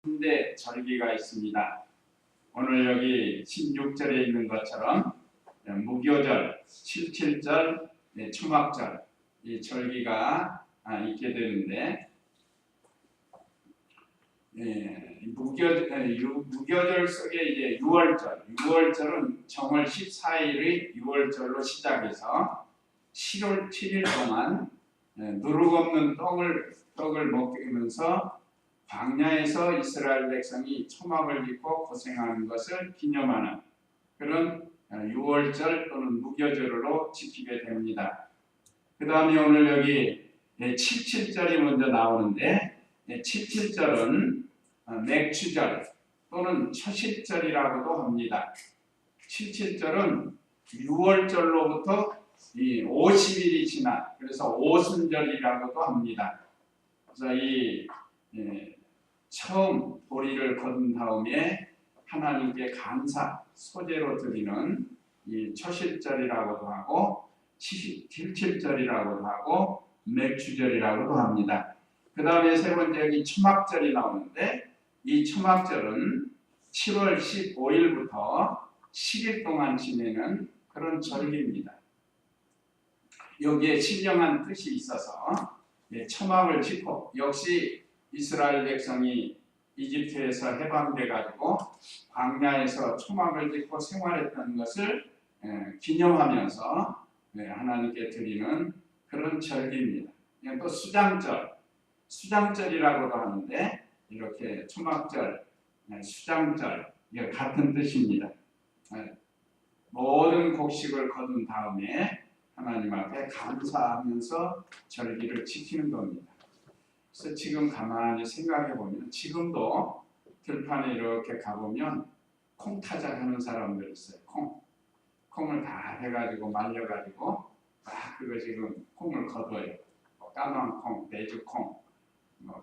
3대 절기가 있습니다. 오늘 여기 16절에 있는 것처럼 무교절, 77절, 초막절 이 절기가 있게 되는데 무교절 속에 이제 6월절은 정월 14일의 6월절로 시작해서 7월 7일 동안 누룩 없는 떡을 먹으면서 광야에서 이스라엘 백성이 초막을 입고 고생하는 것을 기념하는 그런 6월절 또는 무교절로 지키게 됩니다. 그 다음에 오늘 여기 77절이 먼저 나오는데 77절은 맥추절 또는 초실절이라고도 합니다. 77절은 6월절로부터 50일이 지난 그래서 오순절이라고도 합니다. 그래서 이 처음 보리를 거둔 다음에 하나님께 감사 소제로 드리는 이 초실절이라고도 하고 77절이라고도 하고 맥추절이라고도 합니다. 그 다음에 세 번째 여기 초막절이 나오는데 이 초막절은 7월 15일부터 10일 동안 지내는 그런 절기입니다. 여기에 신령한 뜻이 있어서 초막을 짓고 역시 이스라엘 백성이 이집트에서 해방돼 가지고 광야에서 초막을 짓고 생활했던 것을 기념하면서 하나님께 드리는 그런 절기입니다. 또 수장절이라고도 하는데 이렇게 초막절, 수장절 같은 뜻입니다. 모든 곡식을 거둔 다음에 하나님 앞에 감사하면서 절기를 지키는 겁니다. 그래서 지금 가만히 생각해 보면 지금도 들판에 이렇게 가보면 콩 타작하는 사람들 있어요. 콩을 다 해가지고 말려가지고 그거 지금 콩을 거둬요. 까만 콩, 메주콩,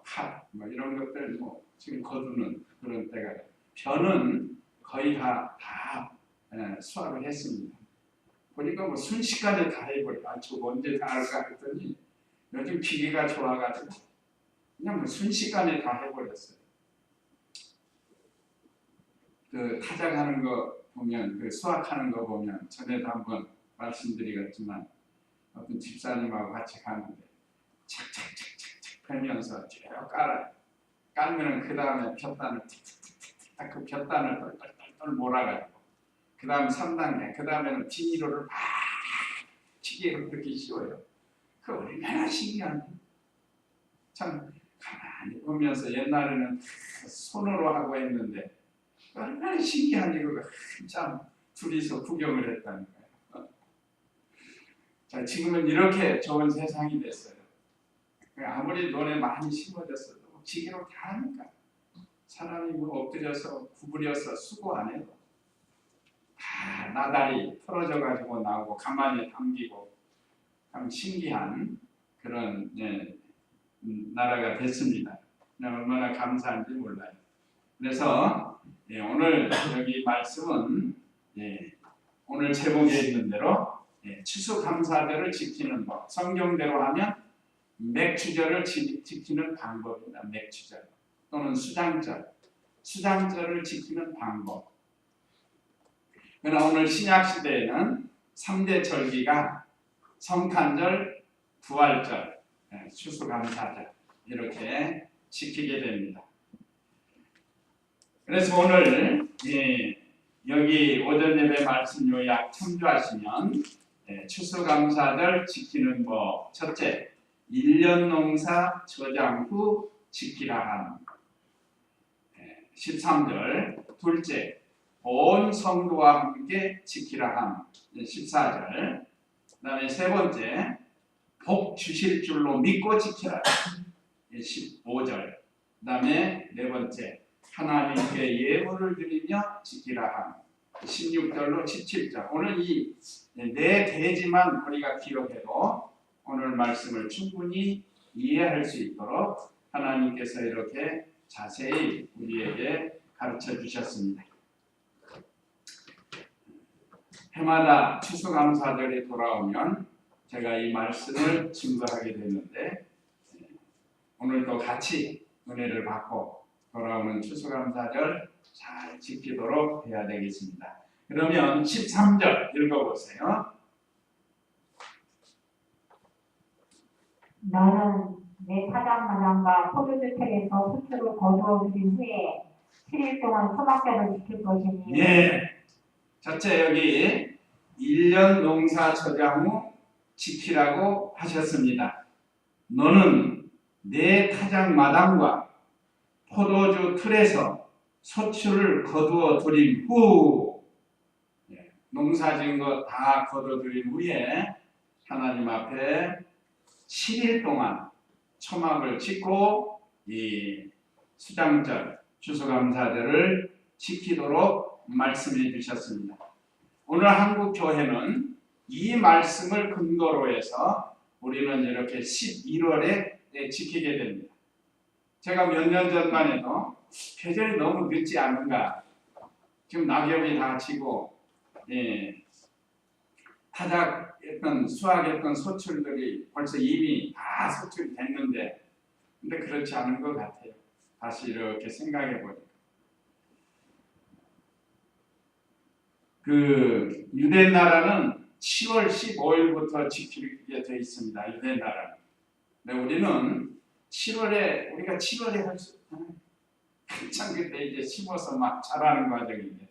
팥, 이런 것들 지금 거두는 그런 때가 벼는 거의 다 수확을 했습니다. 보니까 순식간에 다 해버려. 저거 언제 다 할까 했더니 요즘 기계가 좋아가지고 그냥 순식간에 다 해버렸어요. 그 타작하는 거 보면, 그 수확하는 거 보면 전에도 한번 말씀드리겠지만 어떤 집사님하고 같이 가는데 착착착착착 펴면서 쭉 깔아요. 깔면은 그 다음에 볕단을 탁탁탁 그 볕단을 똘똘똘 몰아가지고 그 다음 3단계, 그 다음에는 비닐로를 막 기계로 그렇게 씌워요. 그 얼마나 신기한데. 참 가만히 보면서 옛날에는 손으로 하고 했는데 얼마나 신기한지 그거 참 둘이서 구경을 했다는 거예요. 자, 지금은 이렇게 좋은 세상이 됐어요. 아무리 논에 많이 심어졌어도 기계로 다 하니까 사람이 엎드려서 구부려서 수고 안 해도 다 나달이 풀어져 가지고 나오고 가만히 담기고 참 신기한 그런 나라가 됐습니다. 얼마나 감사한지 몰라요. 그래서 오늘 여기 말씀은 오늘 제목에 있는 대로 추수감사절을 지키는 법, 성경대로 하면 맥추절을 지키는 방법입니다. 맥추절 또는 수장절을 지키는 방법. 그러나 오늘 신약시대에는 3대 절기가 성탄절, 부활절, 추수감사절 이렇게 지키게 됩니다. 그래서 오늘 여기 오전 예배 말씀 요약 참조하시면 추수감사절 지키는 법 첫째, 1년 농사 저장 후 지키라 함. 13절 둘째, 온 성도와 함께 지키라 함. 14절 그 다음에 세 번째, 복 주실 줄로 믿고 지키라. 15절 그 다음에 네 번째, 하나님께 예물을 드리며 지키라 함. 16절로 17절 오늘 이 네 대지만 우리가 기억해도 오늘 말씀을 충분히 이해할 수 있도록 하나님께서 이렇게 자세히 우리에게 가르쳐 주셨습니다. 해마다 추수감사절이 돌아오면 제가 이 말씀을 증거하게 되는데 오늘도 같이 은혜를 받고 돌아오는 추수감사절 잘 지키도록 해야 되겠습니다. 그러면 13절 읽어보세요. 너는 내 타작마당과 포도주 틀에서 수초를 거두어 들인 후에 7일 동안 초막절을 지킬 것이니. 예. 첫째 여기 1년 농사 저장 후 지키라고 하셨습니다. 너는 내 타작 마당과 포도주 틀에서 소출을 거두어 들인 후, 농사 지은 거 다 거두어 들인 후에 하나님 앞에 7일 동안 초막을 짓고 이 수장절, 추수감사절을 지키도록 말씀해 주셨습니다. 오늘 한국 교회는 이 말씀을 근거로 해서 우리는 이렇게 11월에 지키게 됩니다. 제가 몇 년 전만 해도 계절이 너무 늦지 않은가, 지금 낙엽이 다 지고 타작했던 수확했던 소출들이 벌써 이미 다 소출이 됐는데, 근데 그렇지 않은 것 같아요. 다시 이렇게 생각해 보니까 그 유대 나라는 10월 15일부터 지키게 되어 있습니다. 유대 나라는. 근데 우리는 7월에 우리가 7월에 할 수 없잖아요. 한참 그때 이제 심어서 막 자라는 과정인데,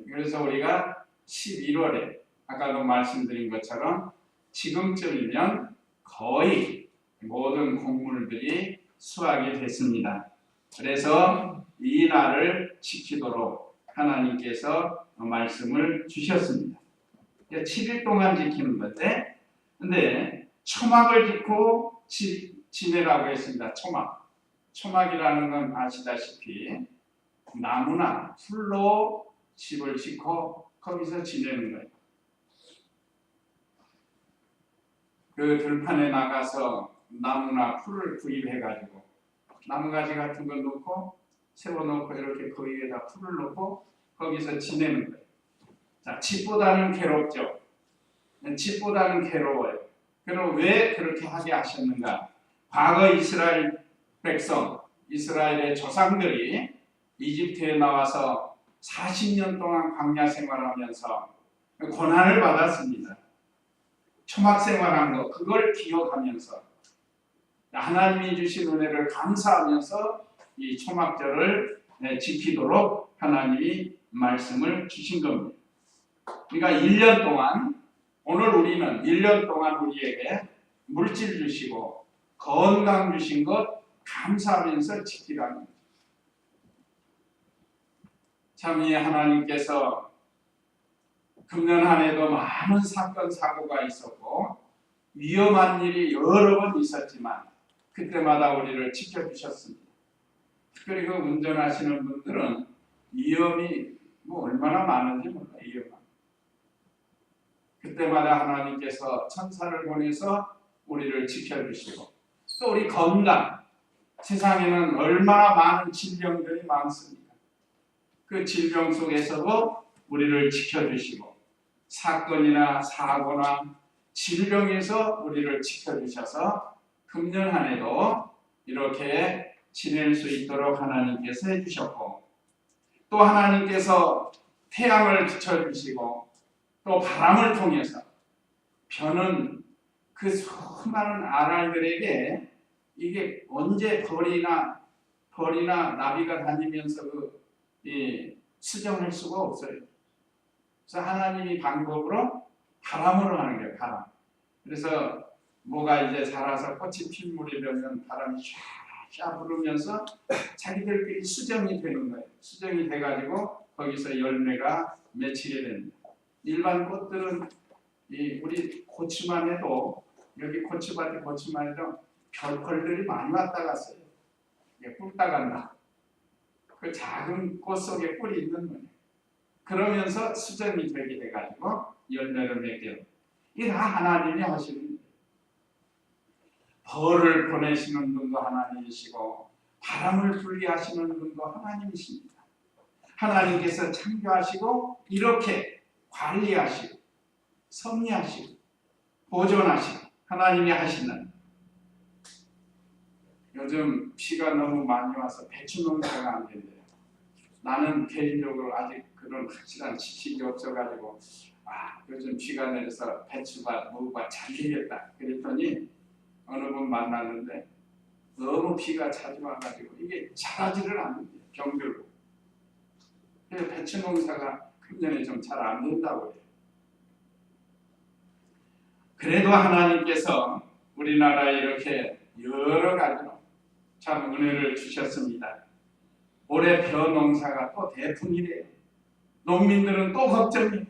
그래서 우리가 11월에 아까도 말씀드린 것처럼 지금쯤이면 거의 모든 곡물들이 수확이 됐습니다. 그래서 이 날을 지키도록 하나님께서 말씀을 주셨습니다. 7일 동안 지키는 건데, 근데 초막을 짓고 지내라고 했습니다. 초막이라는 건 아시다시피 나무나 풀로 집을 짓고 거기서 지내는 거예요. 그 들판에 나가서 나무나 풀을 구입해가지고 나무가지 같은 거 놓고 세워놓고 이렇게 그 위에다 풀을 놓고 거기서 지내는 거예요. 자, 집보다는 괴롭죠. 집보다는 괴로워요. 그럼 왜 그렇게 하게 하셨는가? 과거 이스라엘 백성, 이스라엘의 조상들이 이집트에 나와서 40년 동안 광야 생활하면서 고난을 받았습니다. 초막 생활한 거, 그걸 기억하면서 하나님이 주신 은혜를 감사하면서 이 초막절을 지키도록 하나님이 말씀을 주신 겁니다. 그러니까 1년 동안, 오늘 우리는 1년 동안 우리에게 물질 주시고 건강 주신 것 감사하면서 지키라는 거죠. 참 이 하나님께서 금년 한 해도 많은 사건 사고가 있었고 위험한 일이 여러 번 있었지만 그때마다 우리를 지켜주셨습니다. 특별히 그 운전하시는 분들은 위험이 뭐 얼마나 많은지 몰라요. 위험한. 그때마다 하나님께서 천사를 보내서 우리를 지켜주시고, 또 우리 건강, 세상에는 얼마나 많은 질병들이 많습니다. 그 질병 속에서도 우리를 지켜주시고, 사건이나 사고나 질병에서 우리를 지켜주셔서 금년 한 해도 이렇게 지낼 수 있도록 하나님께서 해주셨고, 또 하나님께서 태양을 비춰주시고 또 바람을 통해서 벼는 그 수많은 아라이들에게 이게 언제 벌이나 나비가 다니면서 수정할 수가 없어요. 그래서 하나님이 방법으로 바람으로 하는 거예요. 바람. 그래서 뭐가 이제 자라서 꽃이 필 물이 되면 바람이 샤 부르면서 자기들끼리 수정이 되는 거예요. 수정이 돼가지고 거기서 열매가 맺히게 됩니다. 일반 꽃들은 우리 고추만 해도, 여기 고추밭에 고추만 해도 별펄들이 많이 왔다 갔어요. 꿀따 간다. 그 작은 꽃 속에 꿀이 있는 거예요. 그러면서 수정이 되게 돼가지고 열매를 맺게 됩니다. 이게 다 하나님이 하시는 거예요. 벌을 보내시는 분도 하나님이시고 바람을 불게 하시는 분도 하나님이십니다. 하나님께서 창조하시고 이렇게 관리하시고 섭리하시고 보존하시고 하나님이 하시는, 요즘 비가 너무 많이 와서 배추 농사가 안 된대요. 나는 개인적으로 아직 그런 확실한 지식이 없어가지고 요즘 비가 내려서 배추가 무가 잘 되겠다 그랬더니 어느 분 만났는데 너무 비가 자주 와가지고 이게 자라지를 않는데요. 병들고. 그래서 배추 농사가 금년에 좀 잘 안 된다고 해요. 그래도 하나님께서 우리나라에 이렇게 여러 가지로 참 은혜를 주셨습니다. 올해 벼 농사가 또 대풍이래요. 농민들은 또 걱정이에요.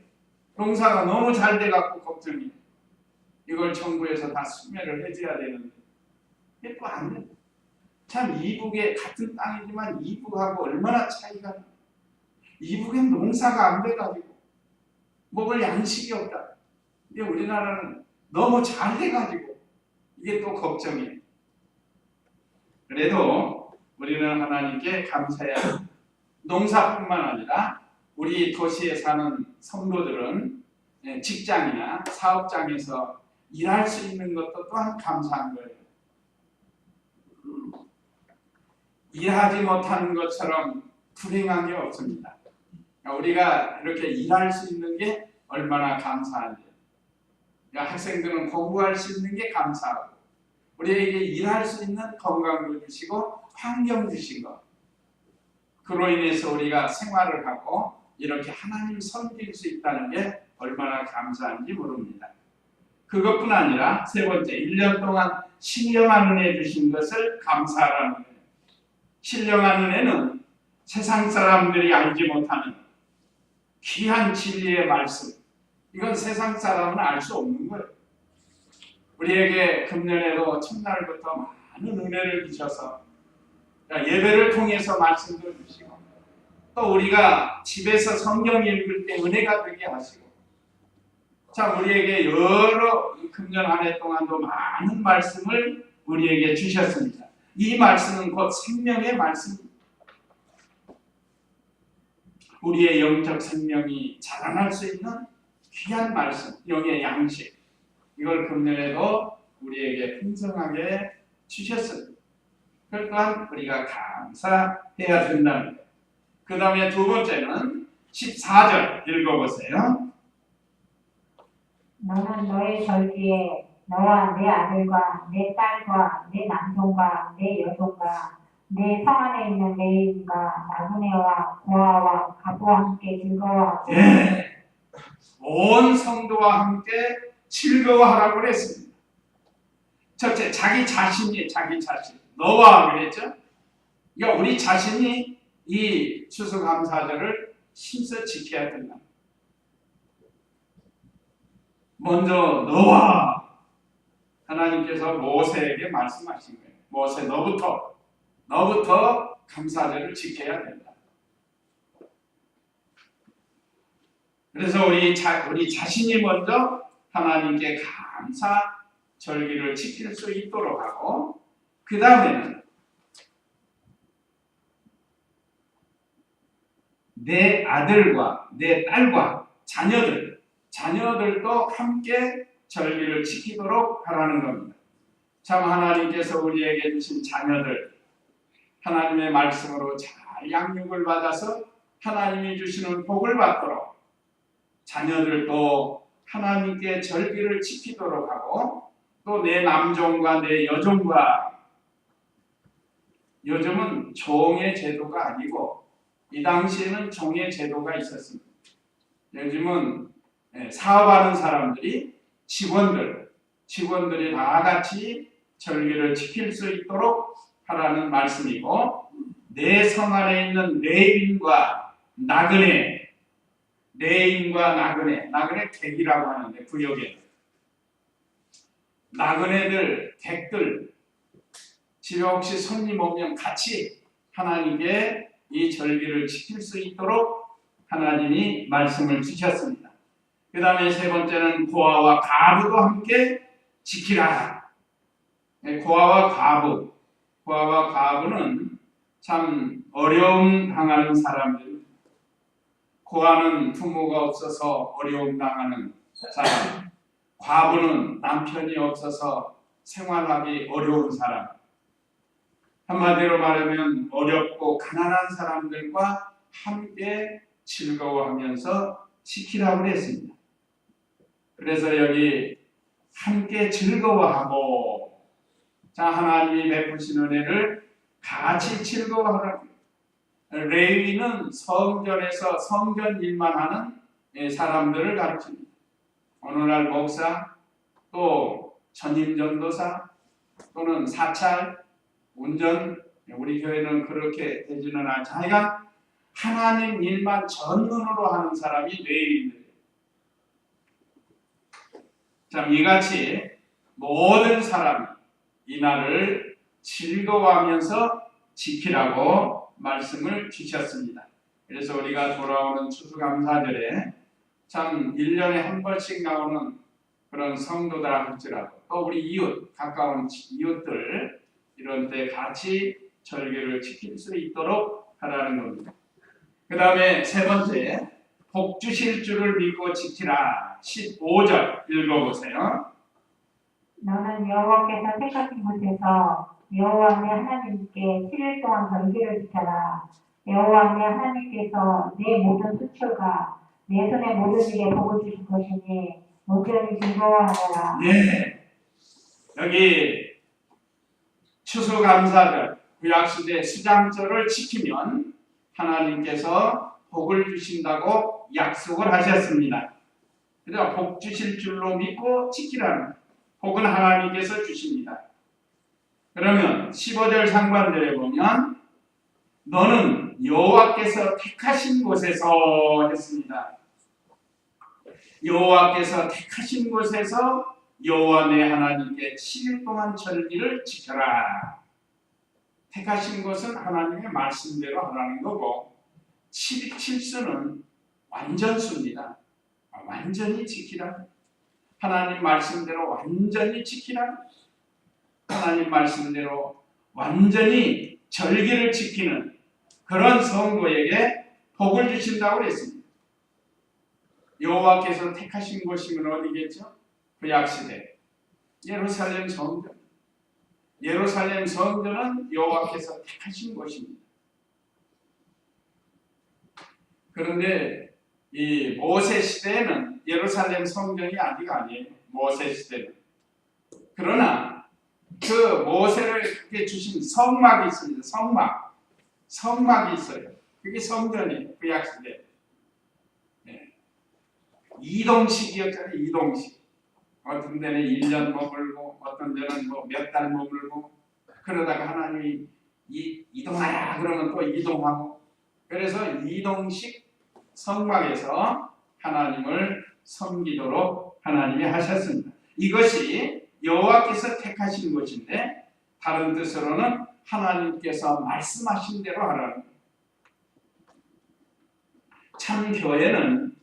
농사가 너무 잘 돼갖고 걱정이에요. 이걸 정부에서 다 수매를 해줘야 되는데 이게 또 안 돼요. 참 이북에 같은 땅이지만 이북하고 얼마나 차이가 나요. 이북엔 농사가 안 돼가지고 먹을 양식이 없다. 근데 우리나라는 너무 잘 돼가지고 이게 또 걱정이에요. 그래도 우리는 하나님께 감사해야 합니다. 농사뿐만 아니라 우리 도시에 사는 성도들은 직장이나 사업장에서 일할 수 있는 것도 또한 감사한 거예요. 일하지 못하는 것처럼 불행한 게 없습니다. 우리가 이렇게 일할 수 있는 게 얼마나 감사한지. 학생들은 공부할 수 있는 게 감사하고 우리에게 일할 수 있는 건강도 주시고 환경 주신 것. 그로 인해서 우리가 생활을 하고 이렇게 하나님 섬길 수 있다는 게 얼마나 감사한지 모릅니다. 그것뿐 아니라 세 번째, 1년 동안 신령한 은혜 주신 것을 감사하라는 거예요. 신령한 은혜는 세상 사람들이 알지 못하는 귀한 진리의 말씀. 이건 세상 사람은 알 수 없는 거예요. 우리에게 금년에도 첫날부터 많은 은혜를 주셔서 예배를 통해서 말씀도 주시고 또 우리가 집에서 성경 읽을 때 은혜가 되게 하시고 참 우리에게 여러 금년 한 해 동안도 많은 말씀을 우리에게 주셨습니다. 이 말씀은 곧 생명의 말씀입니다. 우리의 영적 생명이 자라날 수 있는 귀한 말씀, 영의 양식. 이걸 금년에도 우리에게 풍성하게 주셨습니다. 그걸 또한 우리가 감사해야 된다는 거예요. 그 다음에 두 번째는 14절 읽어보세요. 너는 너의 절기에 너와 내 아들과 내 딸과 내 남종과 내 여종과 내 성 안에 있는 레인과 나그네와 고아와 가부와 함께 즐거워하고 예, 온 성도와 함께 즐거워하라고 그랬습니다. 첫째, 자기 자신, 너와 그랬죠? 그러니까 우리 자신이 이 추수감사절을 힘써 지켜야 된다. 먼저 너와 하나님께서 모세에게 말씀하신 거예요. 모세 너부터 감사절을 지켜야 된다. 그래서 우리 자신이 먼저 하나님께 감사 절기를 지킬 수 있도록 하고 그 다음에는 내 아들과 내 딸과 자녀들도 함께 절기를 지키도록 하라는 겁니다. 참 하나님께서 우리에게 주신 자녀들 하나님의 말씀으로 잘 양육을 받아서 하나님이 주시는 복을 받도록 자녀들도 하나님께 절기를 지키도록 하고 또 내 남종과 내 여종과 요즘은 종의 제도가 아니고 이 당시에는 종의 제도가 있었습니다. 요즘은 사업하는 사람들이 직원들이 다 같이 절기를 지킬 수 있도록 하라는 말씀이고 내 성 안에 있는 레인과 나그네 객이라고 하는데 구역에 나그네들, 객들 집에 혹시 손님 오면 같이 하나님께 이 절기를 지킬 수 있도록 하나님이 말씀을 주셨습니다. 그 다음에 세 번째는 고아와 과부도 함께 지키라. 고아와 과부는 참 어려움 당하는 사람들. 고아는 부모가 없어서 어려움 당하는 사람. 과부는 남편이 없어서 생활하기 어려운 사람. 한마디로 말하면 어렵고 가난한 사람들과 함께 즐거워하면서 지키라고 했습니다. 그래서 여기 함께 즐거워하고, 자, 하나님이 베푸신 은혜를 같이 즐거워하라고. 레위는 성전에서 성전 일만 하는 사람들을 가르칩니다. 오늘날 목사, 또 전임 전도사, 또는 사찰, 운전, 우리 교회는 그렇게 되지는 않죠. 하여간 하나님 일만 전문으로 하는 사람이 레위인들이에요. 참 이같이 모든 사람이 이날을 즐거워하면서 지키라고 말씀을 주셨습니다. 그래서 우리가 돌아오는 추수감사절에 참 1년에 한 번씩 나오는 그런 성도들아 할지라도 또 우리 이웃, 가까운 이웃들 이런 때 같이 절기를 지킬 수 있도록 하라는 겁니다. 그 다음에 세 번째, 복 주실 줄을 믿고 지키라. 15절 읽어보세요. 너는 여호와께서 택하신 곳에서 여호와 내 하나님께 7일 동안 절기를 지켜라. 여호와 내 하나님께서 내 모든 수출과 내 손의 모든 일에 복을 주실 것이니 온전히 즐거워하라. 예, 여기 추수감사절 구약시대 수장절을 지키면 하나님께서 복을 주신다고 약속을 하셨습니다. 그래서 복 주실 줄로 믿고 지키라는, 복은 하나님께서 주십니다. 그러면 15절 상반절에 보면 너는 여호와께서 택하신 곳에서 했습니다. 여호와께서 택하신 곳에서 여호와 내 하나님께 7일 동안 절기를 지켜라. 택하신 것은 하나님의 말씀대로 하라는 거고, 7수는 완전수입니다. 완전히 지키라. 하나님 말씀대로 완전히 지키라. 하나님 말씀대로 완전히 절기를 지키는 그런 성도에게 복을 주신다고 했습니다. 여호와께서 택하신 곳이면 어디겠죠? 구약시대 예루살렘 성전. 예루살렘 성전은 여호와께서 택하신 곳입니다. 그런데 이 모세 시대에는 예루살렘 성전이 아직 아니에요. 모세 시대는. 그러나 그 모세를 그렇게 주신 성막이 있습니다. 성막이 있어요. 그게 성전이에요. 구약시대. 네. 이동식이었잖아요. 이동식. 어떤 데는 1년 머물고 어떤 데는 뭐 몇 달 머물고, 그러다가 하나님이 이동하라 그러면 또 이동하고, 그래서 이동식 성막에서 하나님을 섬기도록 하나님이 하셨습니다. 이것이 여호와께서 택하신 것인데, 다른 뜻으로는 하나님께서 말씀하신 대로 하라는 거예요. 참 교회는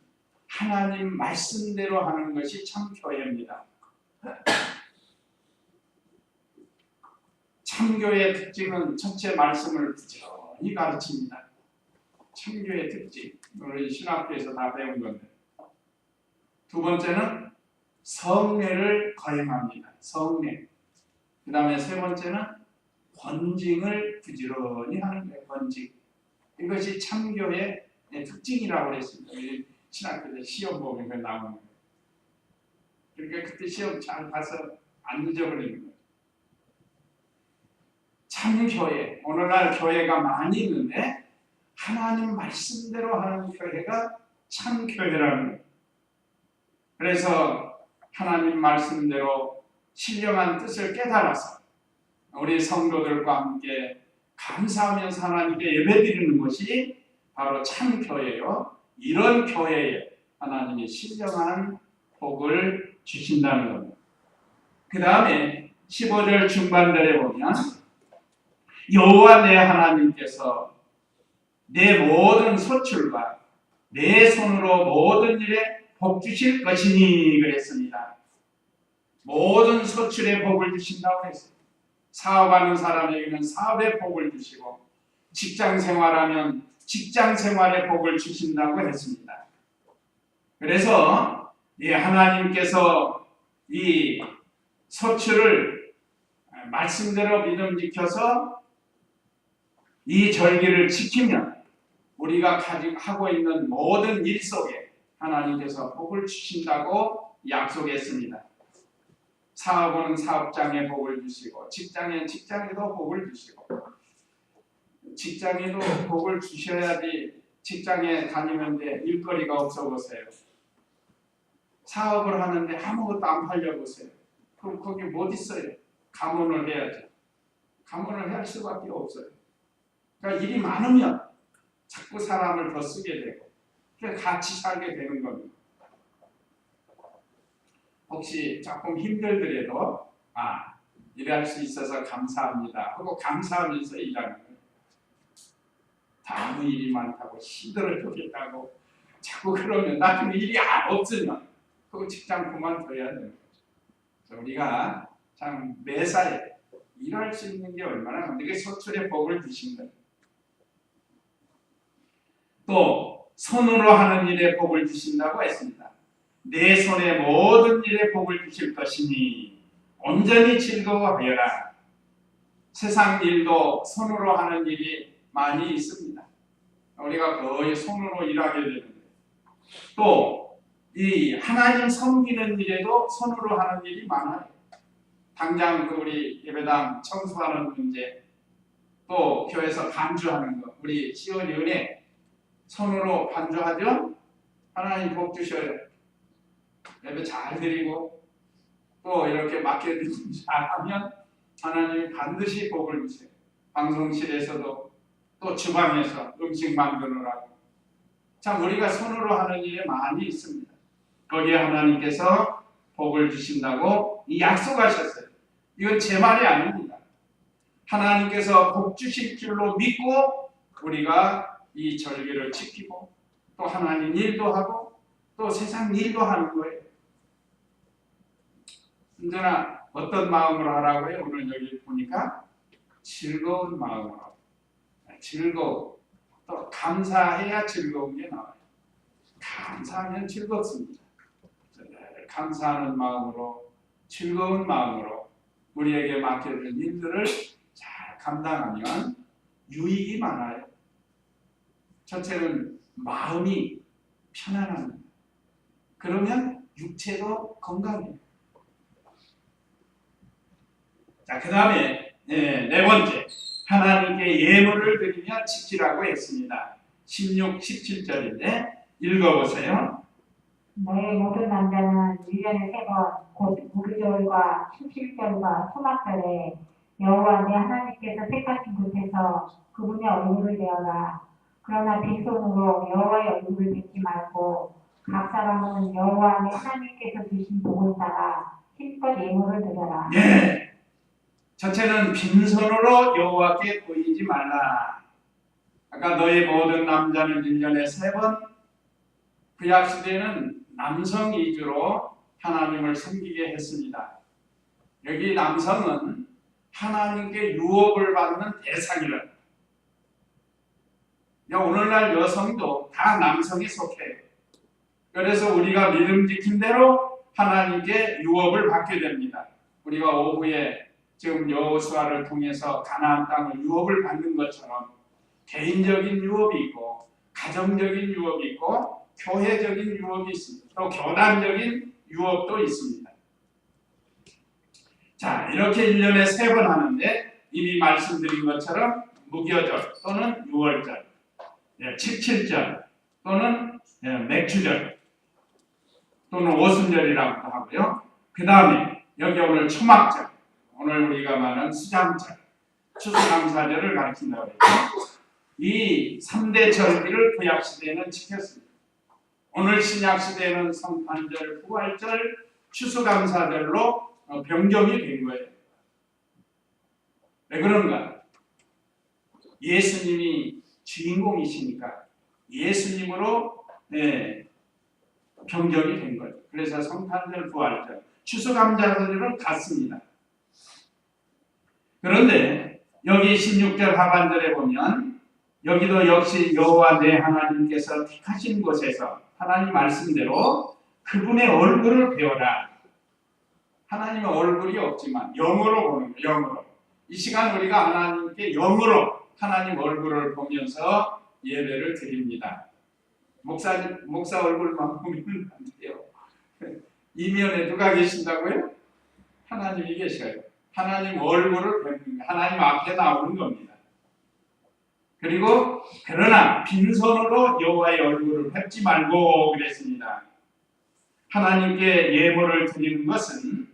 하나님 말씀대로 하는 것이 참 교회입니다. 참교회의 특징은 첫째 말씀을 부지런히 가르칩니다. 참교회의 특징, 우리 신학교에서 다 배운 건데. 두 번째는 성례를 거행합니다. 성례. 그 다음에 세 번째는 권징을 부지런히 하는 거예요. 권징. 이것이 참교회의 특징이라고 그랬습니다. 신학교 때 시험 보면 나오는 거예요. 그러니까 그때 시험 잘 봐서 안 잊어버리는 거예요. 참교회, 오늘날 교회가 많이 있는데 하나님 말씀대로 하는 교회가 참교회라는 거예요. 그래서 하나님 말씀대로 신령한 뜻을 깨달아서 우리 성도들과 함께 감사하면서 하나님께 예배드리는 것이 바로 참교회요. 이런 교회에 하나님이 신령한 복을 주신다는 겁니다. 그 다음에 15절 중반절에 보면 여호와 내 하나님께서 내 모든 소출과 내 손으로 모든 일에 복 주실 것이니 그랬습니다. 모든 소출에 복을 주신다고 했어요. 사업하는 사람에게는 사업에 복을 주시고, 직장 생활하면 직장 생활에 복을 주신다고 했습니다. 그래서 하나님께서 이 소출을 말씀대로 믿음 지켜서 이 절기를 지키면 우리가 하고 있는 모든 일 속에 하나님께서 복을 주신다고 약속했습니다. 사업은 사업장에 복을 주시고 직장에도 복을 주시고 직장에도 복을 주셔야지 직장에 다니는데 일거리가 없어 보세요. 사업을 하는데 아무것도 안 팔려 보세요. 그럼 거기 못 있어요. 감원을 해야죠. 감원을 할 수밖에 없어요. 그러니까 일이 많으면 자꾸 사람을 더 쓰게 되고 같이 살게 되는 겁니다. 혹시 조금 힘들더라도 일할 수 있어서 감사합니다 하고 감사하면서 일하는 거예요. 아무 일이 많다고 힘들어 죽겠다고 자꾸 그러면 나중에 일이 없으면 그 직장 그만둬야 되는 거죠. 그래서 우리가 참 매사에 일할 수 있는 게 얼마나 우리에게 소출의 복을 주신 거예요. 또 손으로 하는 일에 복을 주신다고 했습니다. 내 손에 모든 일에 복을 주실 것이니 온전히 즐거워하여라. 세상 일도 손으로 하는 일이 많이 있습니다. 우리가 거의 손으로 일하게 되는데 또 이 하나님 섬기는 일에도 손으로 하는 일이 많아요. 당장 우리 예배당 청소하는 문제, 또 교회에서 반주하는 거, 우리 시온이 은혜 손으로 반주하죠. 하나님 복 주셔요. 예배 잘 드리고 또 이렇게 맡겨드리면 잘하면 하나님이 반드시 복을 주세요. 방송실에서도 또 주방에서 음식 만드느라고 참 우리가 손으로 하는 일이 많이 있습니다. 거기에 하나님께서 복을 주신다고 약속하셨어요. 이건 제 말이 아닙니다. 하나님께서 복 주실 줄로 믿고 우리가 이 절기를 지키고 또 하나님 일도 하고 또 세상 일도 하는 거예요. 언제나 어떤 마음으로 하라고요? 오늘 여기 보니까 즐거운 마음으로. 즐거워. 또 감사해야 즐거운 게 나와요. 감사하면 즐겁습니다. 감사하는 마음으로 즐거운 마음으로 우리에게 맡겨진 일들을 잘 감당하면 유익이 많아요. 첫째는 마음이 편안합니다. 그러면 육체도 건강해요. 자, 그 다음에 네 번째 하나님께 예물을 드리며 지키라고 했습니다. 16, 17절인데 읽어보세요. 너의 모든 남자는 1년에 3번 곧 무교절과 춘칠절과 초막절에 여호와 내 하나님께서 택하신 곳에서 그분의 얼굴을 내어라. 그러나 빈손으로 여호와의 얼굴을 뵙지 말고 각 사람은 여호와 내 하나님께서 주신 복을 따라 힘껏 예물을 드려라. 예. 첫째는 빈손으로 여호와께 보이지 말라. 아까 너의 모든 남자는 1년에 3번 구약시대에는 남성 위주로 하나님을 섬기게 했습니다. 여기 남성은 하나님께 유업을 받는 대상이라. 오늘날 여성도 다 남성에 속해요. 그래서 우리가 믿음 지킨 대로 하나님께 유업을 받게 됩니다. 우리가 오후에 지금 여호수아를 통해서 가나안 땅을 유업을 받는 것처럼 개인적인 유업이 있고 가정적인 유업이 있고 교회적인 유업이 있습니다. 또 교단적인 유업도 있습니다. 자, 이렇게 1년에 3번 하는데 이미 말씀드린 것처럼 무교절 또는 6월절, 77절 또는 맥주절 또는 오순절이라고도 하고요. 그 다음에 여기 오늘 초막절, 오늘 우리가 말하는 수장절, 추수감사절을 가르친다고 했죠. 이 3대 절기를 구약시대에는 지켰습니다. 오늘 신약시대에는 성탄절, 부활절, 추수감사절로 변경이 된 거예요. 왜 그런가? 예수님이 주인공이시니까 예수님으로 변경이 된 거예요. 그래서 성탄절, 부활절, 추수감사절은 같습니다. 그런데 여기 16절 하반절에 보면 여기도 역시 여호와 내 하나님께서 택하신 곳에서 하나님 말씀대로 그분의 얼굴을 배워라. 하나님의 얼굴이 없지만 영으로 보는 거예요. 영으로. 이 시간 우리가 하나님께 영으로 하나님 얼굴을 보면서 예배를 드립니다. 목사 얼굴만 보면 안 돼요. 이면에 누가 계신다고요? 하나님이 계셔요. 하나님 얼굴을 뵙는, 하나님 앞에 나오는 겁니다. 그리고 그러나 빈손으로 여호와의 얼굴을 뵙지 말고 그랬습니다. 하나님께 예물을 드리는 것은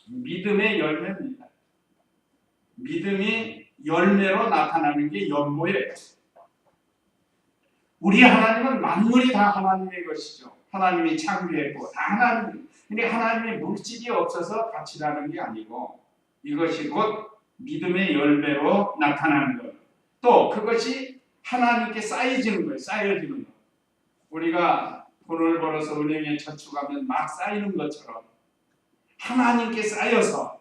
믿음의 열매입니다. 믿음이 열매로 나타나는 게 연모예요. 우리 하나님은 만물이 다 하나님의 것이죠. 하나님이 창조했고 다 하나님. 근데 하나님의 물질이 없어서 가치라는 게 아니고 이것이 곧 믿음의 열매로 나타나는 것. 또 그것이 하나님께 쌓여지는 거예요. 쌓여지는 것. 우리가 돈을 벌어서 은행에 저축하면 막 쌓이는 것처럼 하나님께 쌓여서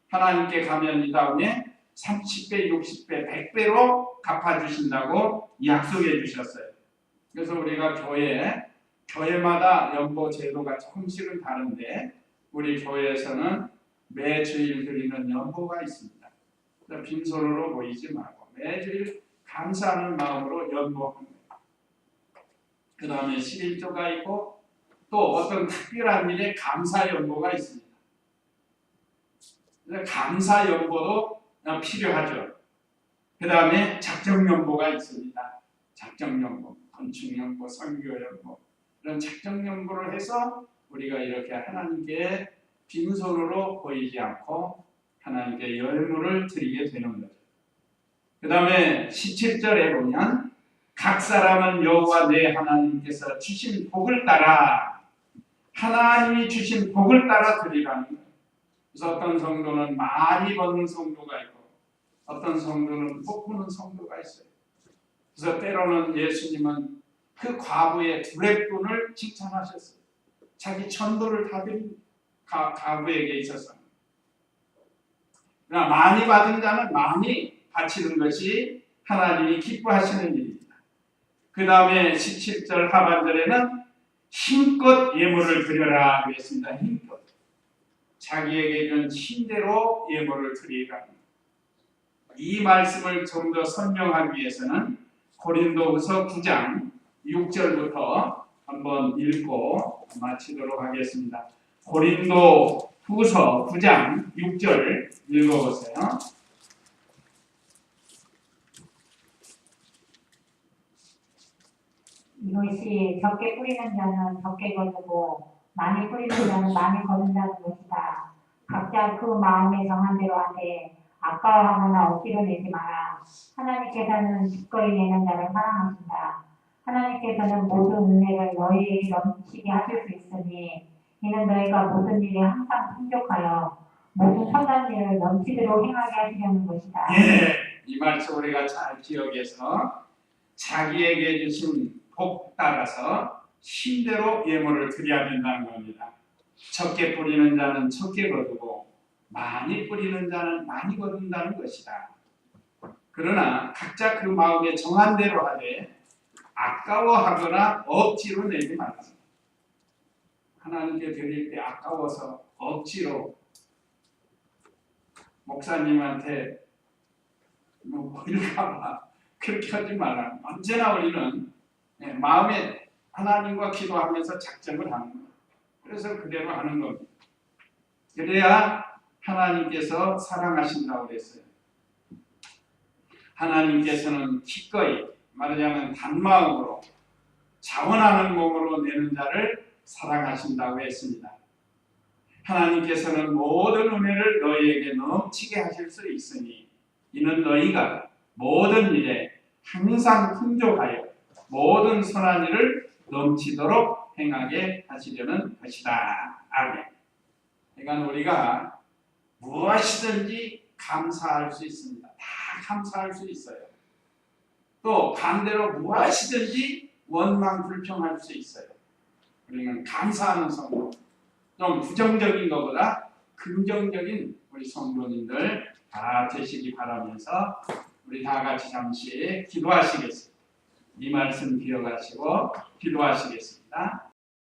하나님께 가면 이 다음에 30배, 60배, 100배로 갚아주신다고 약속해 주셨어요. 그래서 우리가 교회마다 연보 제도가 조금씩은 다른데 우리 교회에서는 매주일 드리는 연보가 있습니다. 빈손으로 보이지 말고 매주일 감사하는 마음으로 연보하는 거예요. 그 다음에 11조가 있고 또 어떤 특별한 일에 감사 연보가 있습니다. 감사 연보도 필요하죠. 그 다음에 작정 연보가 있습니다. 작정 연보, 건축 연보, 선교 연보 이런 작정 연보를 해서 우리가 이렇게 하나님께 빈손으로 보이지 않고 하나님께 열무를 드리게 되는 거죠. 그 다음에 17절에 보면 각 사람은 여호와 내 하나님께서 주신 복을 따라 하나님이 주신 복을 따라 드리라는 거예요. 그래서 어떤 성도는 많이 버는 성도가 있고 어떤 성도는 못 버는 성도가 있어요. 그래서 때로는 예수님은 그 과부의 두렙돈을 칭찬하셨어요. 자기 전부를 다 드린 과부에게 있어서. 그러나 많이 받은 자는 많이 바치는 것이 하나님이 기뻐하시는 일입니다. 그 다음에 17절 하반절에는 힘껏 예물을 드려라 그랬습니다. 힘껏. 자기에게 준 힘대로 예물을 드리라. 이 말씀을 좀 더 설명하기 위해서는 고린도후서 9장 6절부터 한번 읽고 마치도록 하겠습니다. 고린도후서 9장 6절 읽어보세요. 이것이 적게 뿌리는 자는 적게 거두고 많이 뿌리는 자는 많이 거둔다는 것이다. 각자 그 마음에 정한 대로 하되 아까워하거나 억지로 내지 마라. 하나님께서는 기꺼이 내는 자를 사랑하신다. 하나님께서는 모든 은혜를 너희에게 넘치게 하실 수 있으니 이는 너희가 모든 일에 항상 풍족하여 모든 선한 일을 넘치도록 행하게 하시려는 것이다. 이 말씀 우리가 잘 기억해서 자기에게 주신 복 따라서 힘대로 예물을 드려야 된다는 겁니다. 적게 뿌리는 자는 적게 거두고 많이 뿌리는 자는 많이 거둔다는 것이다. 그러나 각자 그 마음에 정한 대로 하되 아까워하거나 억지로 내지 말라. 하나님께 드릴 때 아까워서 억지로 목사님한테 보일까봐 그렇게 하지 말라. 언제나 우리는 마음에 하나님과 기도하면서 작정을 하는 거예요. 그래서 그대로 하는 겁니다. 그래야 하나님께서 사랑하신다고 그랬어요. 하나님께서는 기꺼이 말하자면 단마음으로 자원하는 몸으로 내는 자를 사랑하신다고 했습니다. 하나님께서는 모든 은혜를 너희에게 넘치게 하실 수 있으니 이는 너희가 모든 일에 항상 풍족하여 모든 선한 일을 넘치도록 행하게 하시려는 것이다. 아멘. 그러니까 우리가 무엇이든지 감사할 수 있습니다. 다 감사할 수 있어요. 또 반대로 무엇이든지 원망 불평할 수 있어요. 우리는 감사하는 성도, 좀 부정적인 것보다 긍정적인 우리 성도님들 다 되시기 바라면서 우리 다 같이 잠시 기도하시겠습니다. 이 말씀 기억하시고 기도하시겠습니다.